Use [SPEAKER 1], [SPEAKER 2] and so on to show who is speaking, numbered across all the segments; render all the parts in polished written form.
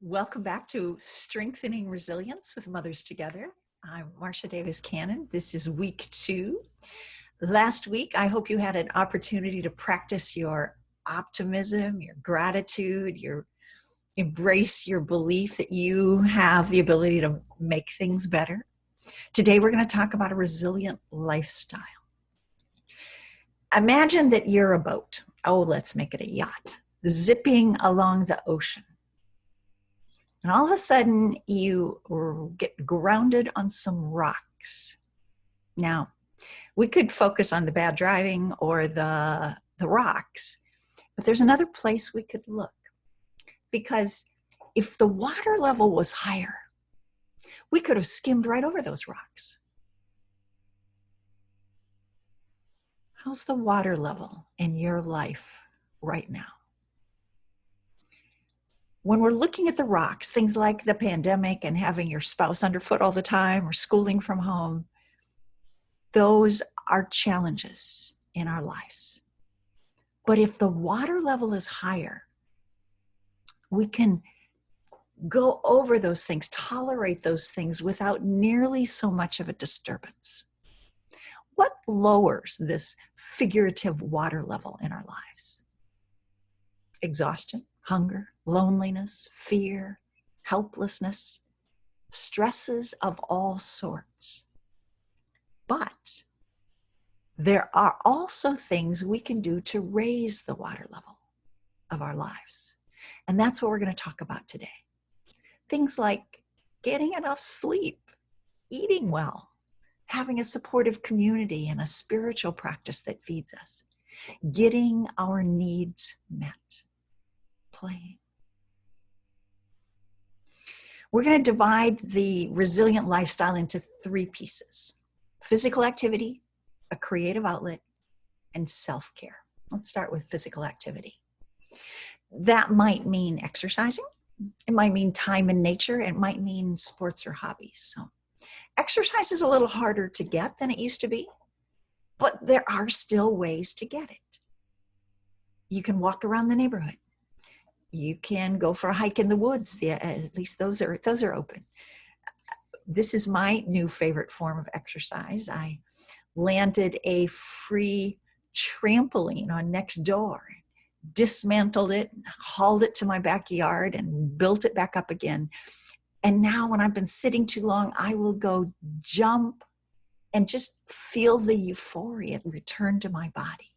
[SPEAKER 1] Welcome back to Strengthening Resilience with Mothers Together. I'm Marcia Davis-Cannon. This is week 2. Last week, I hope you had an opportunity to practice your optimism, your gratitude, your embrace your belief that you have the ability to make things better. Today, we're going to talk about a resilient lifestyle. Imagine that you're a boat. Oh, let's make it a yacht, zipping along the ocean. And all of a sudden, you get grounded on some rocks. Now, we could focus on the bad driving or the rocks, but there's another place we could look. Because if the water level was higher, we could have skimmed right over those rocks. How's the water level in your life right now? When we're looking at the rocks, things like the pandemic and having your spouse underfoot all the time or schooling from home, those are challenges in our lives. But if the water level is higher, we can go over those things, tolerate those things without nearly so much of a disturbance. What lowers this figurative water level in our lives? Exhaustion, hunger, loneliness, fear, helplessness, stresses of all sorts. But there are also things we can do to raise the water level of our lives. And that's what we're going to talk about today. Things like getting enough sleep, eating well, having a supportive community and a spiritual practice that feeds us, getting our needs met, playing. We're going to divide the resilient lifestyle into 3 pieces: physical activity, a creative outlet, and self-care. Let's start with physical activity. That might mean exercising. It might mean time in nature. It might mean sports or hobbies. So exercise is a little harder to get than it used to be, but there are still ways to get it. You can walk around the neighborhood. You can go for a hike in the woods. At least those are open. This is my new favorite form of exercise. I landed a free trampoline on Nextdoor, dismantled it, hauled it to my backyard, and built it back up again. And now when I've been sitting too long, I will go jump and just feel the euphoria return to my body.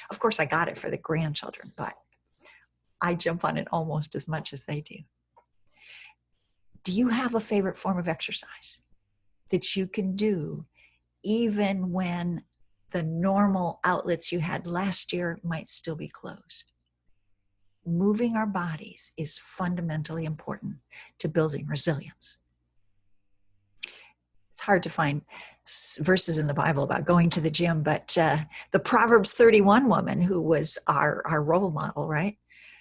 [SPEAKER 1] Of course, I got it for the grandchildren, but I jump on it almost as much as they do. Do you have a favorite form of exercise that you can do even when the normal outlets you had last year might still be closed? Moving our bodies is fundamentally important to building resilience. It's hard to find verses in the Bible about going to the gym, but the Proverbs 31 woman, who was our role model, right,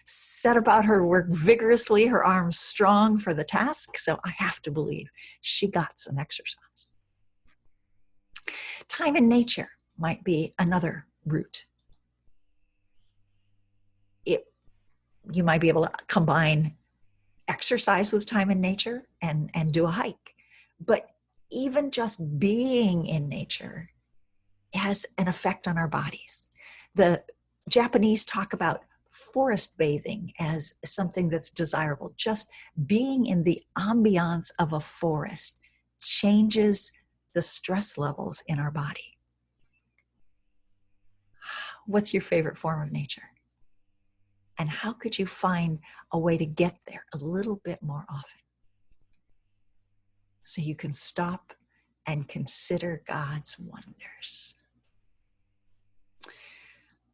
[SPEAKER 1] set about her work vigorously, her arms strong for the task, so I have to believe she got some exercise. Time in nature might be another route. You might be able to combine exercise with time in nature and do a hike. But even just being in nature has an effect on our bodies. The Japanese talk about forest bathing as something that's desirable. Just being in the ambiance of a forest changes the stress levels in our body. What's your favorite form of nature? And how could you find a way to get there a little bit more often so you can stop and consider God's wonders?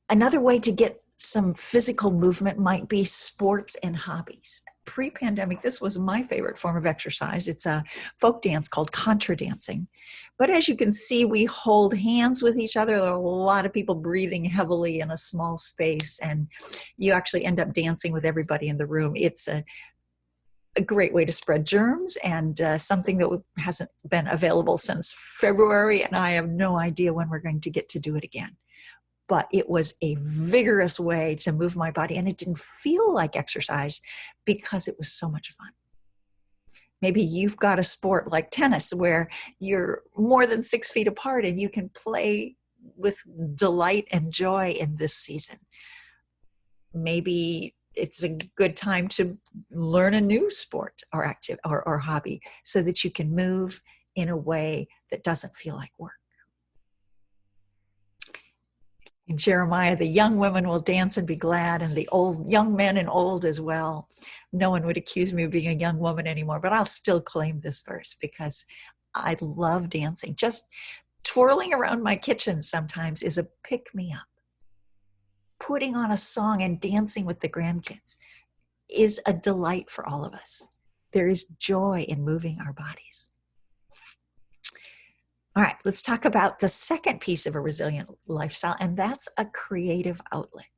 [SPEAKER 1] Another way to get some physical movement might be sports and hobbies. Pre-pandemic, this was my favorite form of exercise. It's a folk dance called contra dancing. But as you can see, we hold hands with each other. There are a lot of people breathing heavily in a small space, and you actually end up dancing with everybody in the room. It's a great way to spread germs, and something that hasn't been available since February, and I have no idea when we're going to get to do it again. but it was a vigorous way to move my body, and it didn't feel like exercise because it was so much fun. Maybe you've got a sport like tennis where you're more than 6 feet apart and you can play with delight and joy in this season. Maybe it's a good time to learn a new sport or or hobby so that you can move in a way that doesn't feel like work. In Jeremiah, the young women will dance and be glad, and the young men and old as well. No one would accuse me of being a young woman anymore, but I'll still claim this verse because I love dancing. Just twirling around my kitchen sometimes is a pick-me-up. Putting on a song and dancing with the grandkids is a delight for all of us. There is joy in moving our bodies. All right, let's talk about the second piece of a resilient lifestyle, and that's a creative outlet.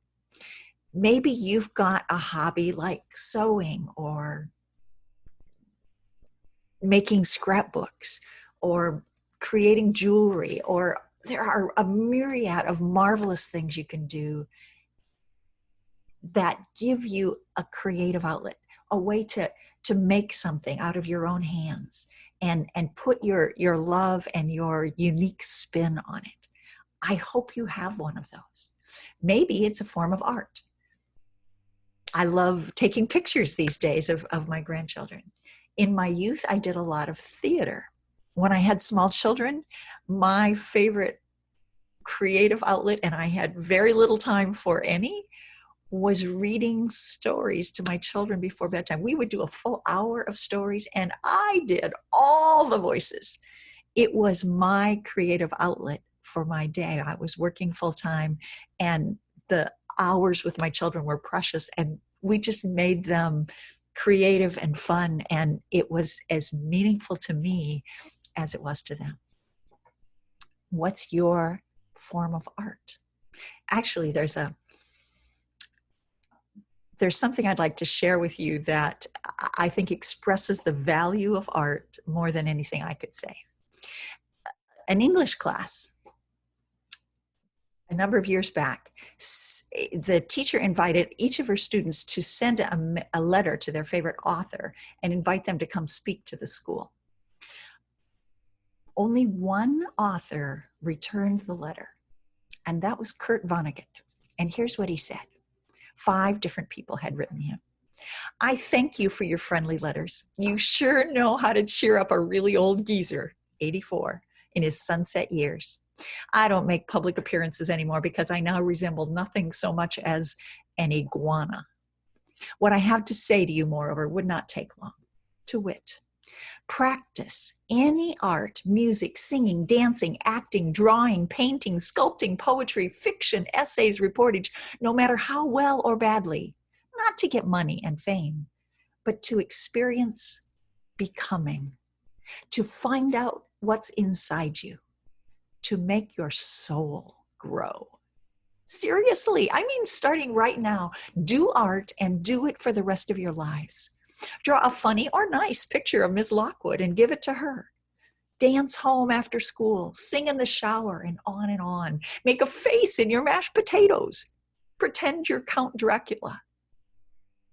[SPEAKER 1] Maybe you've got a hobby like sewing or making scrapbooks or creating jewelry, or there are a myriad of marvelous things you can do that give you a creative outlet, a way to make something out of your own hands and put your love and your unique spin on it. I hope you have one of those. Maybe it's a form of art. I love taking pictures these days of my grandchildren. In my youth, I did a lot of theater. When I had small children, my favorite creative outlet, and I had very little time for any, was reading stories to my children before bedtime. We would do a full hour of stories, and I did all the voices. It was my creative outlet for my day. I was working full time, and the hours with my children were precious, and we just made them creative and fun, and it was as meaningful to me as it was to them. What's your form of art? Actually, there's something I'd like to share with you that I think expresses the value of art more than anything I could say. An English class, a number of years back, the teacher invited each of her students to send a letter to their favorite author and invite them to come speak to the school. Only one author returned the letter, and that was Kurt Vonnegut. And here's what he said. 5 different people had written him. I thank you for your friendly letters. You sure know how to cheer up a really old geezer, 84, in his sunset years. I don't make public appearances anymore because I now resemble nothing so much as an iguana. What I have to say to you, moreover, would not take long. To wit, practice any art, music, singing, dancing, acting, drawing, painting, sculpting, poetry, fiction, essays, reportage, no matter how well or badly, not to get money and fame, but to experience becoming, to find out what's inside you, to make your soul grow. Seriously, I mean, starting right now, do art and do it for the rest of your lives. Draw a funny or nice picture of Ms. Lockwood and give it to her. Dance home after school, sing in the shower, and on and on. Make a face in your mashed potatoes. Pretend you're Count Dracula.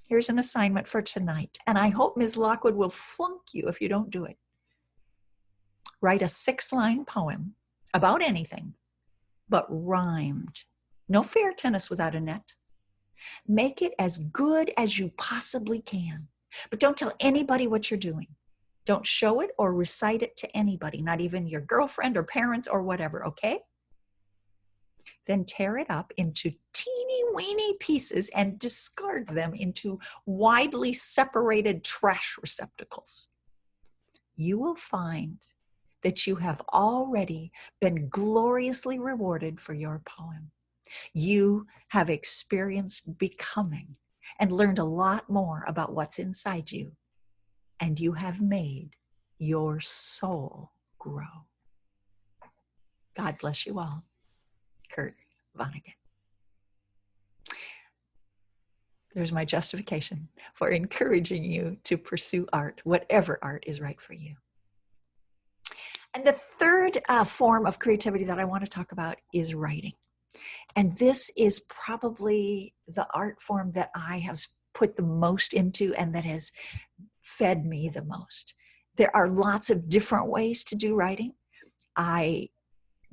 [SPEAKER 1] Here's an assignment for tonight, and I hope Ms. Lockwood will flunk you if you don't do it. Write a 6-line poem about anything, but rhymed. No fair tennis without a net. Make it as good as you possibly can. But don't tell anybody what you're doing. Don't show it or recite it to anybody, not even your girlfriend or parents or whatever, okay? Then tear it up into teeny-weeny pieces and discard them into widely separated trash receptacles. You will find that you have already been gloriously rewarded for your poem. You have experienced becoming and learned a lot more about what's inside you, and you have made your soul grow. God bless you all. Kurt Vonnegut. There's my justification for encouraging you to pursue art, whatever art is right for you. And the third form of creativity that I want to talk about is writing. And this is probably the art form that I have put the most into and that has fed me the most. There are lots of different ways to do writing. I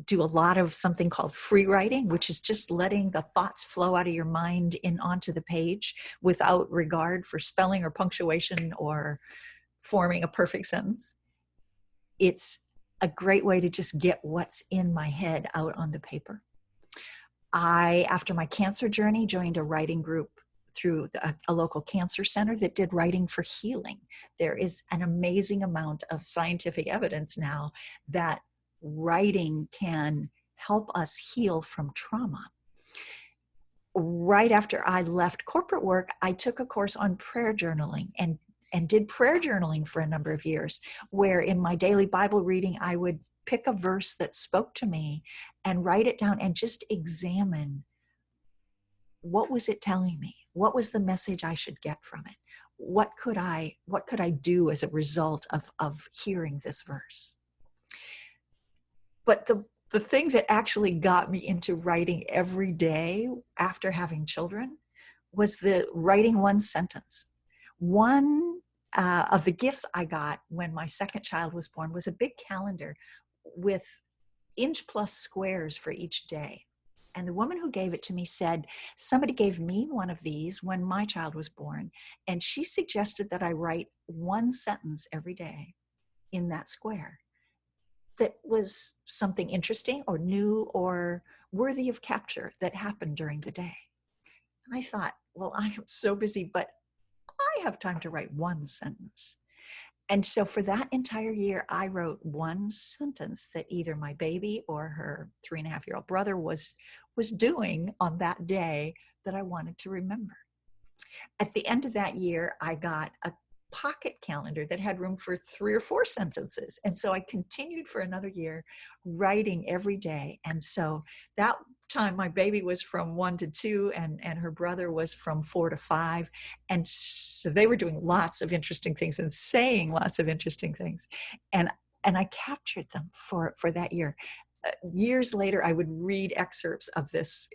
[SPEAKER 1] do a lot of something called free writing, which is just letting the thoughts flow out of your mind in onto the page without regard for spelling or punctuation or forming a perfect sentence. It's a great way to just get what's in my head out on the paper. I, after my cancer journey, joined a writing group through a local cancer center that did writing for healing. There is an amazing amount of scientific evidence now that writing can help us heal from trauma. Right after I left corporate work, I took a course on prayer journaling and did prayer journaling for a number of years, where in my daily Bible reading, I would pick a verse that spoke to me and write it down and just examine, what was it telling me? What was the message I should get from it? What could I do as a result of hearing this verse? But the thing that actually got me into writing every day after having children was the writing one sentence. One of the gifts I got when my second child was born was a big calendar with inch plus squares for each day. And the woman who gave it to me said, somebody gave me one of these when my child was born, and she suggested that I write one sentence every day in that square that was something interesting or new or worthy of capture that happened during the day. And I thought, well, I am so busy, but I have time to write one sentence. And so for that entire year, I wrote one sentence that either my baby or her 3.5-year-old brother was doing on that day that I wanted to remember. At the end of that year, I got a pocket calendar that had room for 3 or 4 sentences. And so I continued for another year writing every day. And so that time my baby was from 1 to 2 and her brother was from 4 to 5. And so they were doing lots of interesting things and saying lots of interesting things. And I captured them for that year. Years later, I would read excerpts of this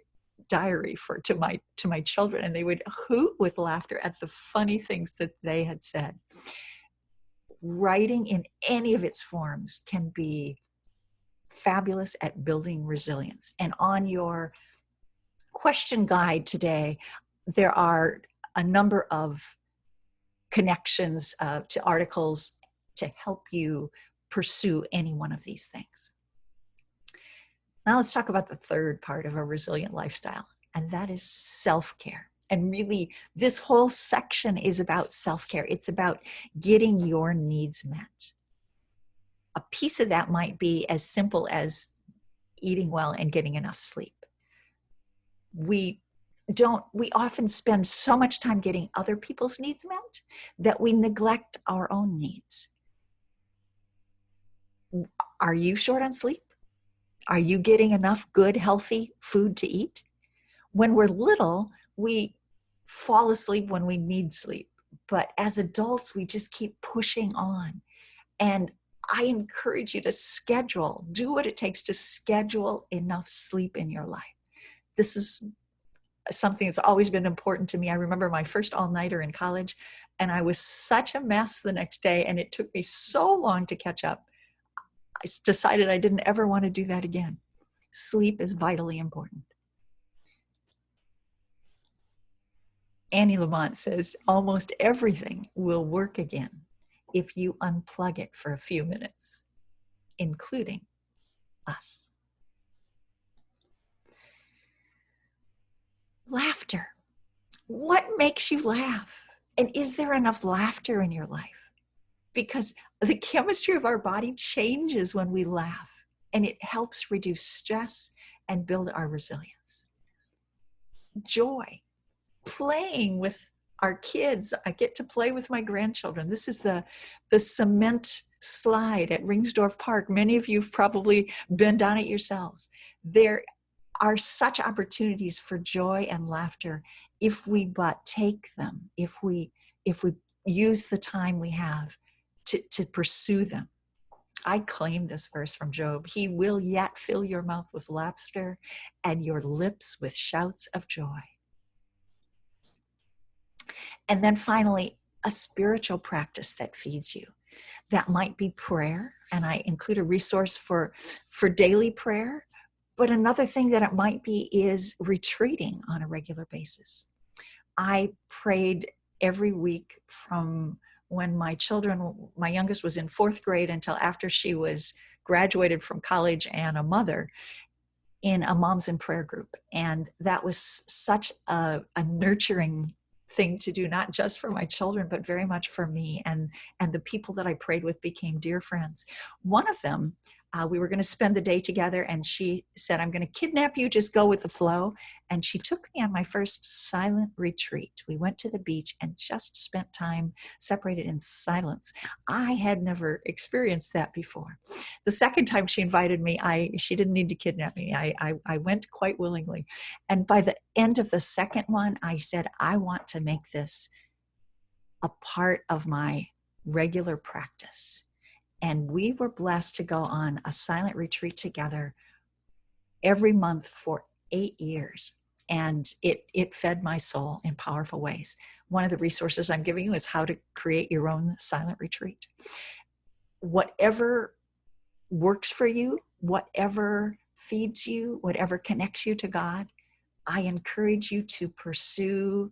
[SPEAKER 1] diary to my children, and they would hoot with laughter at the funny things that they had said. Writing in any of its forms can be fabulous at building resilience. And on your question guide today, there are a number of connections to articles to help you pursue any one of these things. Now let's talk about the third part of a resilient lifestyle, and that is self-care. And really, this whole section is about self-care. It's about getting your needs met. A piece of that might be as simple as eating well and getting enough sleep. We often spend so much time getting other people's needs met that we neglect our own needs. Are you short on sleep? Are you getting enough good, healthy food to eat? When we're little, we fall asleep when we need sleep. But as adults, we just keep pushing on. And I encourage you to do what it takes to schedule enough sleep in your life. This is something that's always been important to me. I remember my first all-nighter in college, and I was such a mess the next day, and it took me so long to catch up. I decided I didn't ever want to do that again. Sleep is vitally important. Annie Lamont says, almost everything will work again if you unplug it for a few minutes, including us. Laughter. What makes you laugh? And is there enough laughter in your life? Because the chemistry of our body changes when we laugh, and it helps reduce stress and build our resilience. Joy. Playing with our kids. I get to play with my grandchildren. This is the cement slide at Ringsdorf Park. Many of you have probably been down it yourselves. There are such opportunities for joy and laughter if we but take them, if we use the time we have to pursue them. I claim this verse from Job. He will yet fill your mouth with laughter and your lips with shouts of joy. And then finally, a spiritual practice that feeds you. That might be prayer, and I include a resource for daily prayer. But another thing that it might be is retreating on a regular basis. I prayed every week from when my youngest was in 4th grade until after she was graduated from college and a mother, in a Moms in Prayer group. And that was such a nurturing thing to do, not just for my children, but very much for me. And the people that I prayed with became dear friends. One of them, we were going to spend the day together, and she said, I'm going to kidnap you, just go with the flow. And she took me on my first silent retreat. We went to the beach and just spent time separated in silence. I had never experienced that before. The second time she invited me, she didn't need to kidnap me. I went quite willingly. And by the end of the second one, I said, I want to make this a part of my regular practice. And we were blessed to go on a silent retreat together every month for 8 years. And it fed my soul in powerful ways. One of the resources I'm giving you is how to create your own silent retreat. Whatever works for you, whatever feeds you, whatever connects you to God, I encourage you to pursue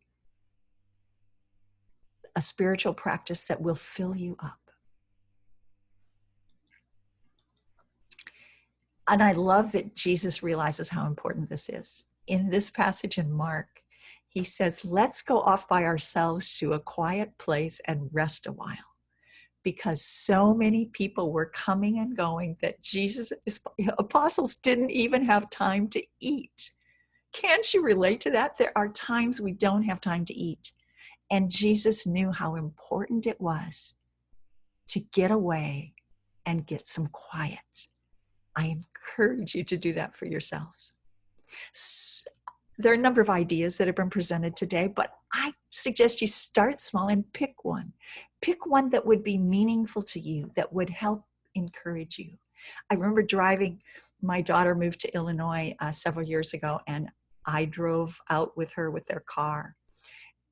[SPEAKER 1] a spiritual practice that will fill you up. And I love that Jesus realizes how important this is. In this passage in Mark, he says, let's go off by ourselves to a quiet place and rest a while. Because so many people were coming and going that Jesus' apostles didn't even have time to eat. Can't you relate to that? There are times we don't have time to eat. And Jesus knew how important it was to get away and get some quiet. I encourage you to do that for yourselves. There are a number of ideas that have been presented today, but I suggest you start small and pick one. Pick one that would be meaningful to you, that would help encourage you. I remember my daughter moved to Illinois several years ago, and I drove out with her with their car.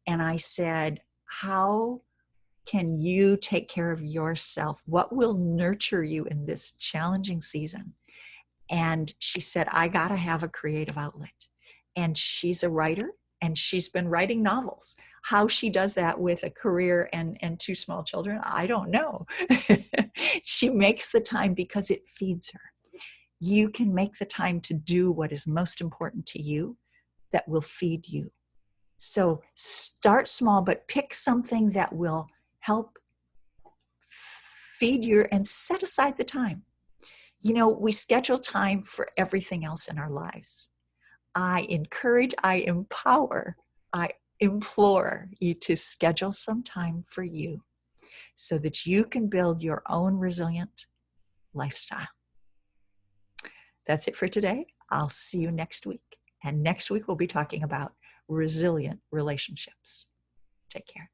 [SPEAKER 1] And I said, how can you take care of yourself? What will nurture you in this challenging season? And she said, I got to have a creative outlet. And she's a writer, and she's been writing novels. How she does that with a career and 2 small children, I don't know. She makes the time because it feeds her. You can make the time to do what is most important to you that will feed you. So start small, but pick something that will help feed you and set aside the time. You know, we schedule time for everything else in our lives. I encourage, I empower, I implore you to schedule some time for you so that you can build your own resilient lifestyle. That's it for today. I'll see you next week. And next week we'll be talking about resilient relationships. Take care.